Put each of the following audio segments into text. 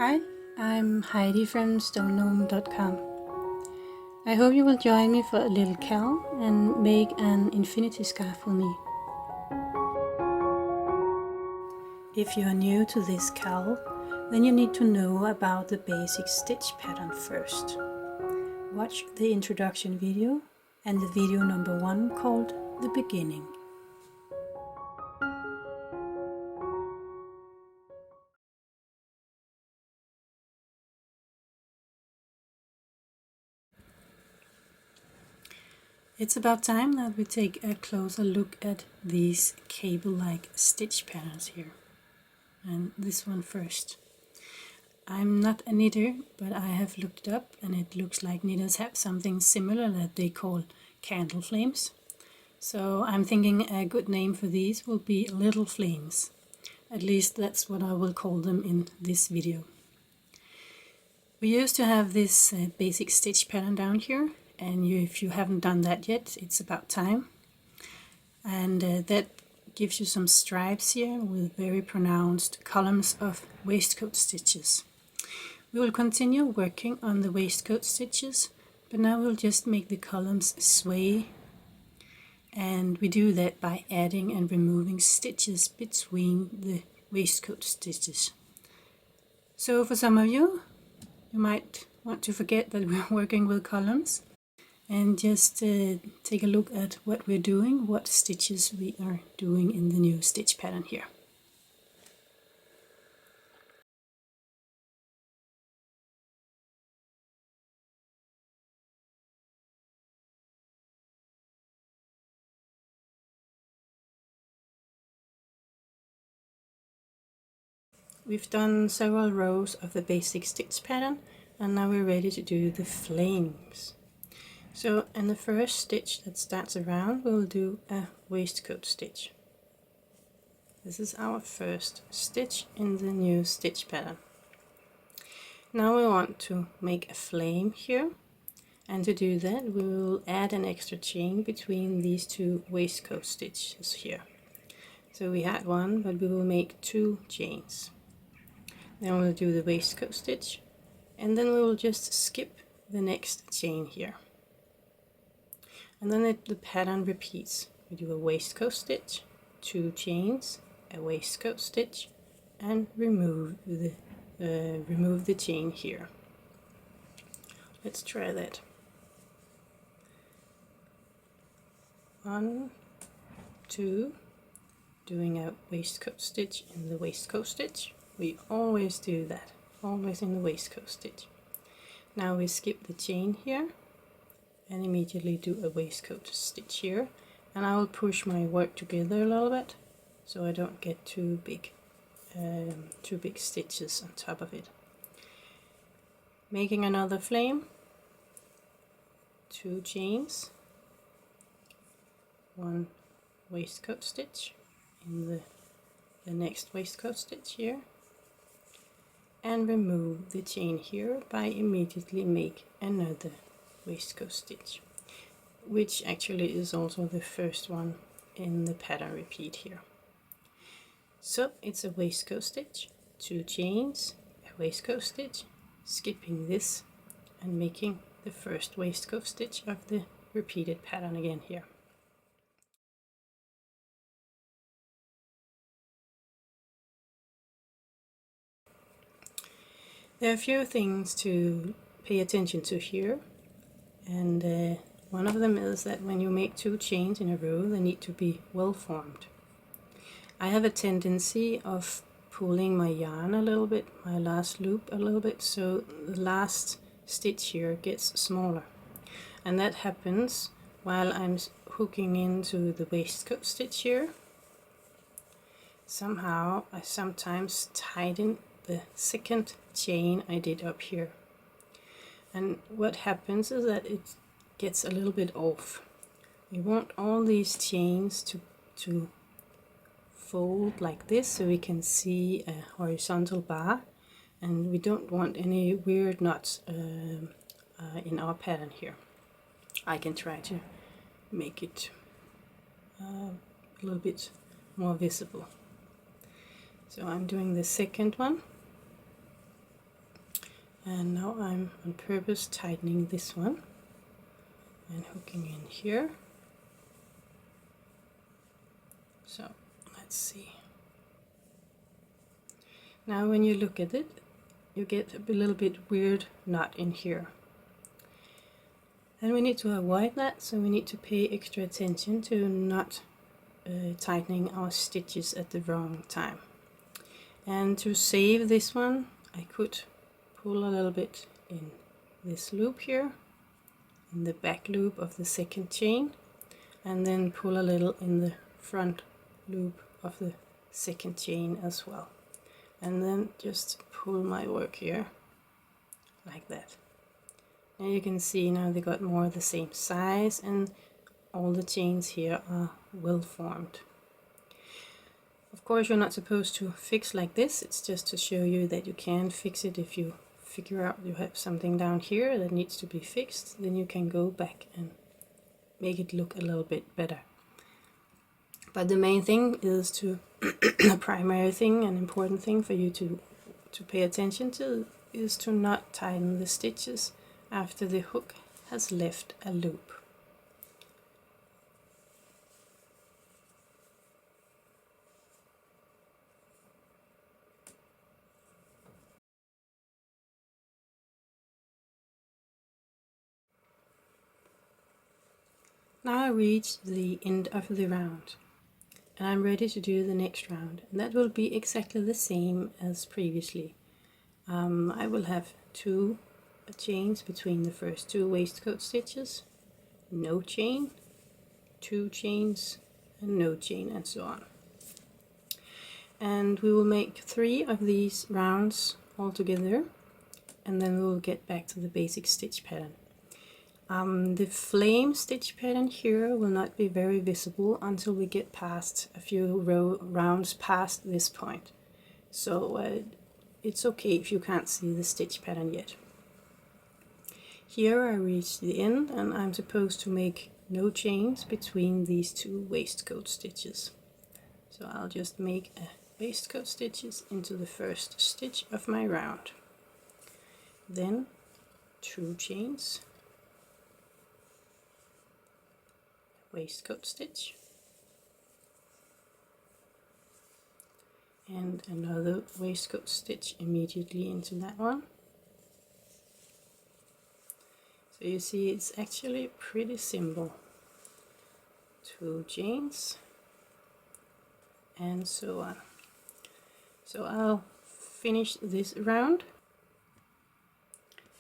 Hi, I'm Heidi from StoneGnome.com. I hope you will join me for a little cal and make an infinity scarf with me. If you are new to this cal, then you need to know about the basic stitch pattern first. Watch the introduction video and the video number 1 called The Beginning. It's about time that we take a closer look at these cable-like stitch patterns here. And this one first. I'm not a knitter, but I have looked up and it looks like knitters have something similar that they call candle flames. So I'm thinking a good name for these will be little flames. At least that's what I will call them in this video. We used to have this basic stitch pattern down here, and if you haven't done that yet, it's about time. And that gives you some stripes here with very pronounced columns of waistcoat stitches. We will continue working on the waistcoat stitches, but now we'll just make the columns sway, and we do that by adding and removing stitches between the waistcoat stitches. So for some of you, you might want to forget that we're working with columns and just take a look at what we're doing, what stitches we are doing in the new stitch pattern here. We've done several rows of the basic stitch pattern, and now we're ready to do the flames. So in the first stitch that starts around, we'll do a waistcoat stitch. This is our first stitch in the new stitch pattern. Now we want to make a flame here, and to do that we will add an extra chain between these two waistcoat stitches here. So we had one, but we will make 2 chains. Then we'll do the waistcoat stitch, and then we will just skip the next chain here. And then the pattern repeats. We do a waistcoat stitch, 2 chains, a waistcoat stitch, and remove the chain here. Let's try that. 1, 2, doing a waistcoat stitch in the waistcoat stitch. We always do that, always in the waistcoat stitch. Now we skip the chain here and immediately do a waistcoat stitch here, and I will push my work together a little bit so I don't get too big stitches on top of it. Making another flame, 2 chains, 1 waistcoat stitch in the next waistcoat stitch here, and remove the chain here by immediately make another waistcoat stitch, which actually is also the first one in the pattern repeat here. So it's a waistcoat stitch, 2 chains, a waistcoat stitch, skipping this and making the first waistcoat stitch of the repeated pattern again here. There are a few things to pay attention to here, and one of them is that when you make 2 chains in a row, they need to be well formed. I have a tendency of pulling my yarn a little bit, my last loop a little bit, so the last stitch here gets smaller, and that happens while I'm hooking into the waistcoat stitch here. Somehow I sometimes tighten the second chain I did up here, and what happens is that it gets a little bit off. We want all these chains to fold like this so we can see a horizontal bar, and we don't want any weird knots in our pattern here. I can try to make it a little bit more visible. So I'm doing the second one, And now I'm on purpose tightening this one and hooking in here. So let's see. Now when you look at it, you get a little bit weird knot in here. And we need to avoid that, so we need to pay extra attention to not tightening our stitches at the wrong time. And to save this one, I could pull a little bit in this loop here, in the back loop of the second chain, and then pull a little in the front loop of the second chain as well. And then just pull my work here, like that. And you can see now they got more the same size and all the chains here are well formed. Of course you're not supposed to fix like this, it's just to show you that you can fix it if you figure out you have something down here that needs to be fixed, then you can go back and make it look a little bit better. But the main thing is to, the primary thing and important thing for you to pay attention to is to not tighten the stitches after the hook has left a loop. Now I reached the end of the round and I'm ready to do the next round, and that will be exactly the same as previously. I will have 2 chains between the first 2 waistcoat stitches, no chain, 2 chains and no chain, and so on. And we will make 3 of these rounds all together, and then we will get back to the basic stitch pattern. The flame stitch pattern here will not be very visible until we get past a few rounds past this point. So it's okay if you can't see the stitch pattern yet. Here I reached the end and I'm supposed to make no chains between these 2 waistcoat stitches. So I'll just make a waistcoat stitches into the first stitch of my round. Then 2 chains, waistcoat stitch, and another waistcoat stitch immediately into that one. So you see it's actually pretty simple. 2 chains and so on. So I'll finish this round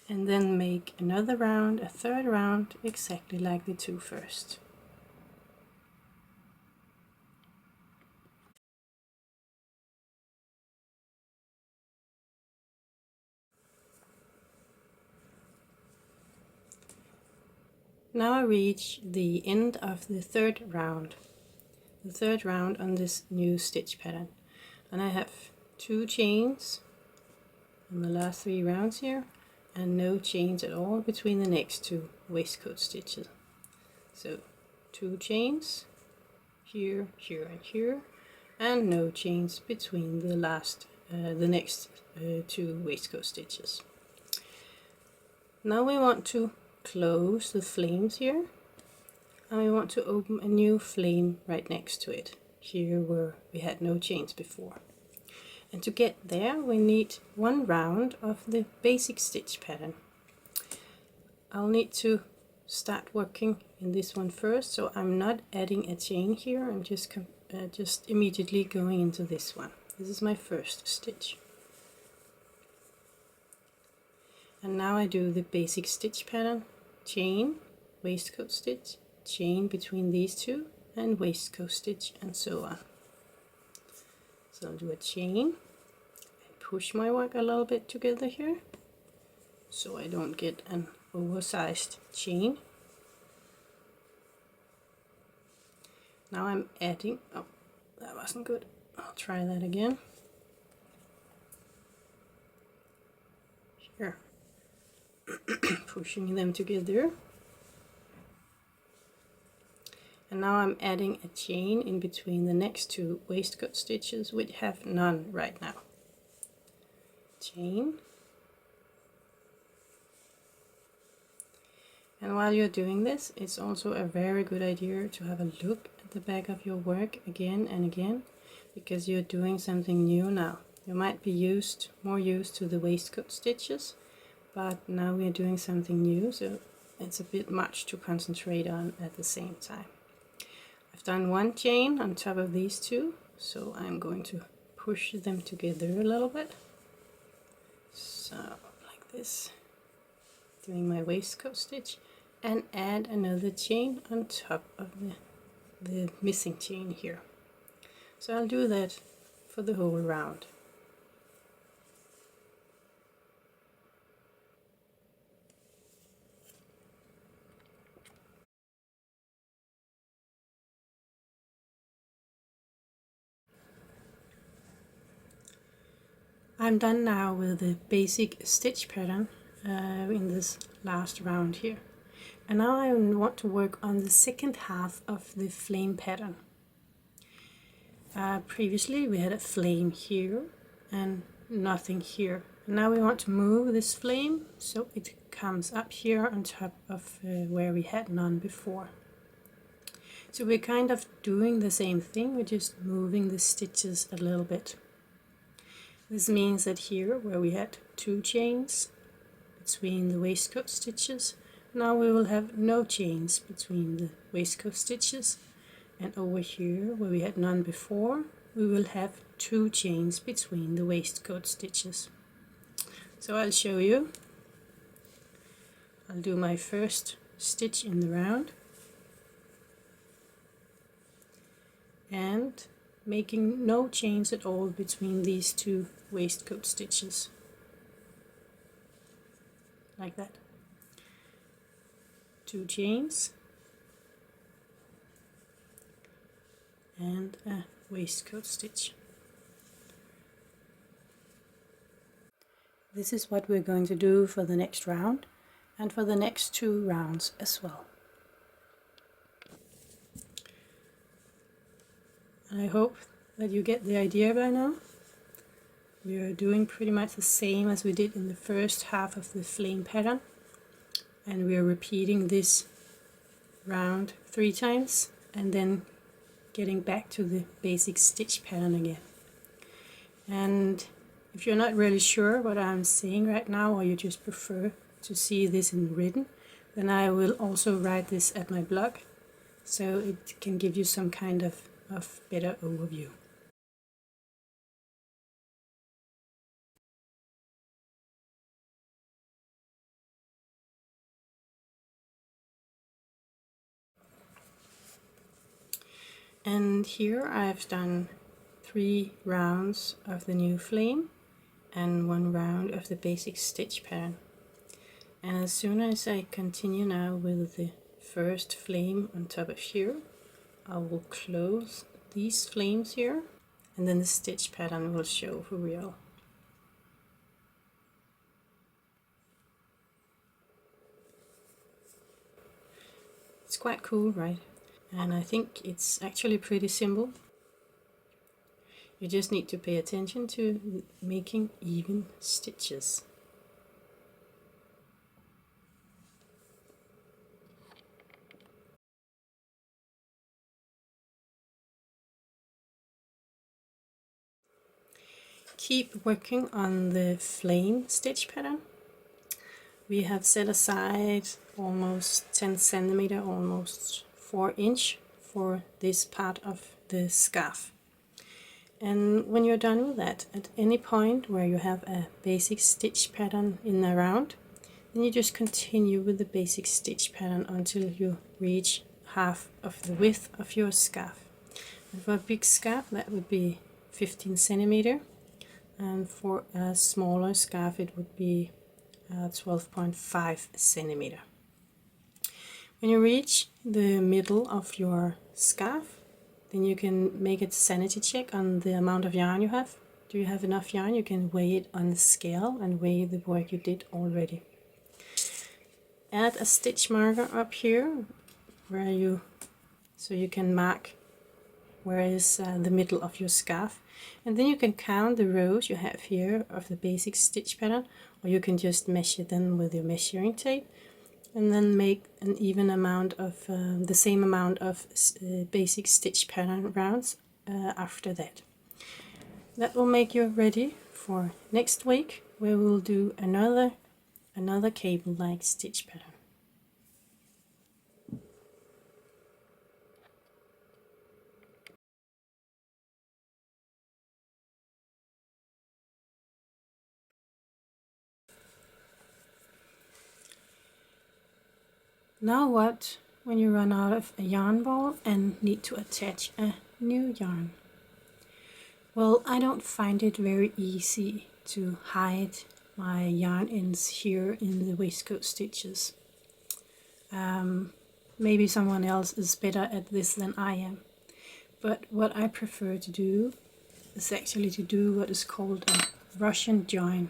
and then make another round, a third round, exactly like the 2 first. Now I reach the end of the third round on this new stitch pattern, and I have 2 chains in the last 3 rounds here and no chains at all between the next 2 waistcoat stitches. So 2 chains here, here and here, and no chains between the next 2 waistcoat stitches. Now we want to close the flames here, and we want to open a new flame right next to it, here where we had no chains before. And to get there we need 1 round of the basic stitch pattern. I'll need to start working in this one first, so I'm not adding a chain here, I'm just immediately going into this one. This is my first stitch. And now I do the basic stitch pattern, chain, waistcoat stitch, chain between these 2, and waistcoat stitch, and so on. So I'll do a chain and push my work a little bit together here so I don't get an oversized chain. Now I'm adding, oh that wasn't good, I'll try that again. Here. Pushing them together, and now I'm adding a chain in between the next 2 waistcoat stitches, which have none right now. Chain, And while you're doing this, it's also a very good idea to have a look at the back of your work again and again, because you're doing something new now. You might be more used to the waistcoat stitches, but now we're doing something new, so it's a bit much to concentrate on at the same time. I've done one chain on top of these two, so I'm going to push them together a little bit. So like this, doing my waistcoat stitch, and add another chain on top of the missing chain here. So I'll do that for the whole round. I'm done now with the basic stitch pattern in this last round here. And now I want to work on the second half of the flame pattern. Previously we had a flame here and nothing here. Now we want to move this flame so it comes up here on top of where we had none before. So we're kind of doing the same thing, we're just moving the stitches a little bit. This means that here where we had 2 chains between the waistcoat stitches, now we will have no chains between the waistcoat stitches, and over here where we had none before, we will have 2 chains between the waistcoat stitches. So I'll show you. I'll do my first stitch in the round and making no chains at all between these 2 waistcoat stitches, like that. 2 chains and a waistcoat stitch. This is what we're going to do for the next round and for the next 2 rounds as well. I hope that you get the idea by now. We are doing pretty much the same as we did in the first half of the flame pattern, and we are repeating this round 3 times and then getting back to the basic stitch pattern again. And if you're not really sure what I'm saying right now, or you just prefer to see this in written, then I will also write this at my blog, so it can give you some kind of better overview. And here I've done 3 rounds of the new flame and 1 round of the basic stitch pattern. And as soon as I continue now with the first flame on top of here, I will close these flames here, and then the stitch pattern will show for real. It's quite cool, right? And I think it's actually pretty simple. You just need to pay attention to making even stitches. Keep working on the flame stitch pattern. We have set aside almost 10 centimeter, almost 4 inch for this part of the scarf. And when you're done with that, at any point where you have a basic stitch pattern in a round, then you just continue with the basic stitch pattern until you reach half of the width of your scarf. And for a big scarf, that would be 15 centimeter, and for a smaller scarf it would be 12.5 centimeter. When you reach the middle of your scarf, then you can make a sanity check on the amount of yarn you have. Do you have enough yarn? You can weigh it on the scale and weigh the work you did already. Add a stitch marker up here so you can mark where is the middle of your scarf, and then you can count the rows you have here of the basic stitch pattern, or you can just measure them with your measuring tape, and then make an even amount of the same amount of basic stitch pattern rounds after that. That will make you ready for next week, where we'll do another cable like stitch pattern. Now what when you run out of a yarn ball and need to attach a new yarn? Well, I don't find it very easy to hide my yarn ends here in the waistcoat stitches. Maybe someone else is better at this than I am, but what I prefer to do is actually to do what is called a Russian join,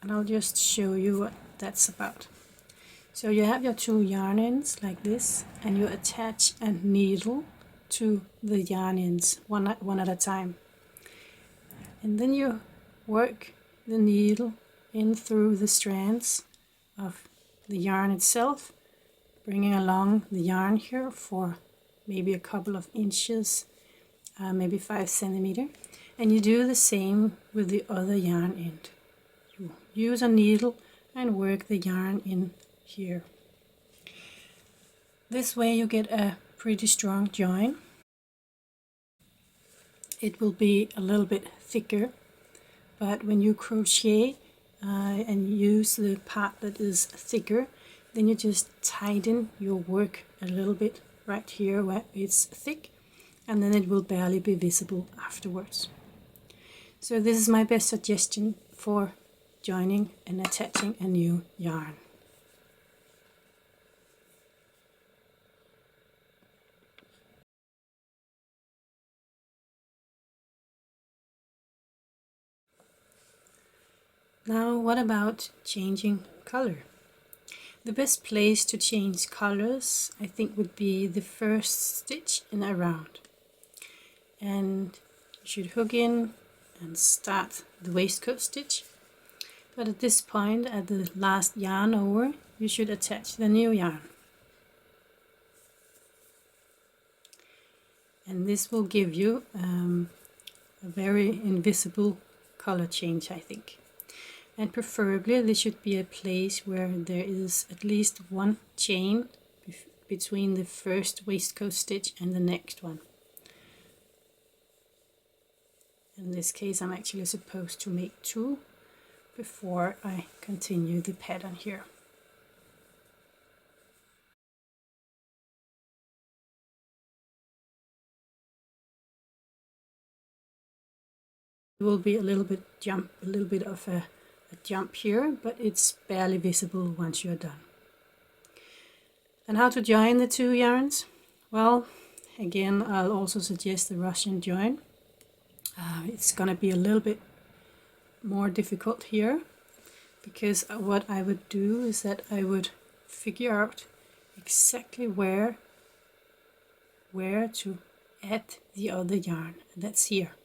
and I'll just show you what that's about. So you have your two yarn ends like this, and you attach a needle to the yarn ends one at a time, and then you work the needle in through the strands of the yarn itself, bringing along the yarn here for maybe a couple of inches, maybe 5 centimeters, and you do the same with the other yarn end. You use a needle and work the yarn in here. This way you get a pretty strong join. It will be a little bit thicker, but when you crochet and use the part that is thicker, then you just tighten your work a little bit right here where it's thick, and then it will barely be visible afterwards. So this is my best suggestion for joining and attaching a new yarn. Now what about changing color? The best place to change colors, I think, would be the first stitch in a round. And you should hook in and start the waistcoat stitch. But at this point, at the last yarn over, you should attach the new yarn. And this will give you a very invisible color change, I think. And preferably this should be a place where there is at least one chain between the first waistcoat stitch and the next one. In this case I'm actually supposed to make 2 before I continue the pattern here. It will be a little bit of a jump here, but it's barely visible once you're done. And how to join the two yarns? Well, again, I'll also suggest the Russian join. It's gonna be a little bit more difficult here, because what I would do is that I would figure out exactly where to add the other yarn. That's here.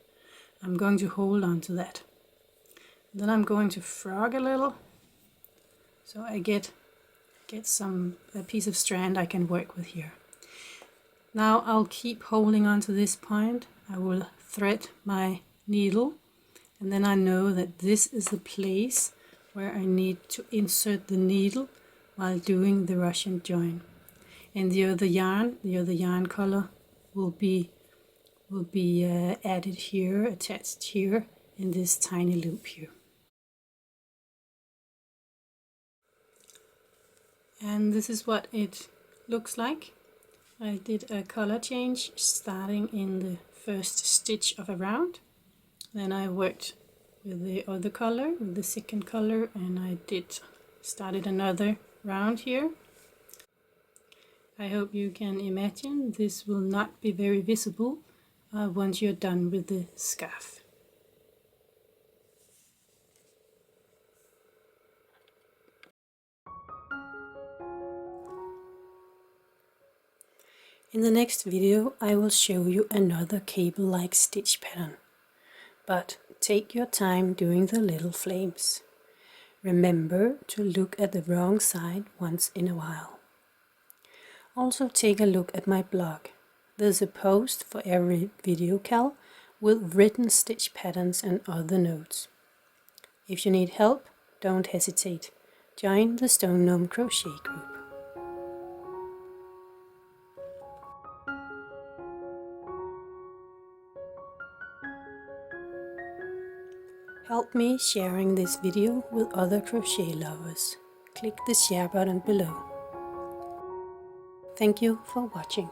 I'm going to hold on to that. Then I'm going to frog a little, so I get a piece of strand I can work with here. Now I'll keep holding on to this point. I will thread my needle, and then I know that this is the place where I need to insert the needle while doing the Russian join. And the other yarn color will be added here, attached here in this tiny loop here. And this is what it looks like. I did a color change starting in the first stitch of a round. Then I worked with the other color, with the second color, and I started another round here. I hope you can imagine this will not be very visible once you're done with the scarf. In the next video I will show you another cable-like stitch pattern, but take your time doing the little flames. Remember to look at the wrong side once in a while. Also take a look at my blog. There's a post for every video cal with written stitch patterns and other notes. If you need help, don't hesitate. Join the StoneGnome Crochet group. Help me sharing this video with other crochet lovers. Click the share button below. Thank you for watching.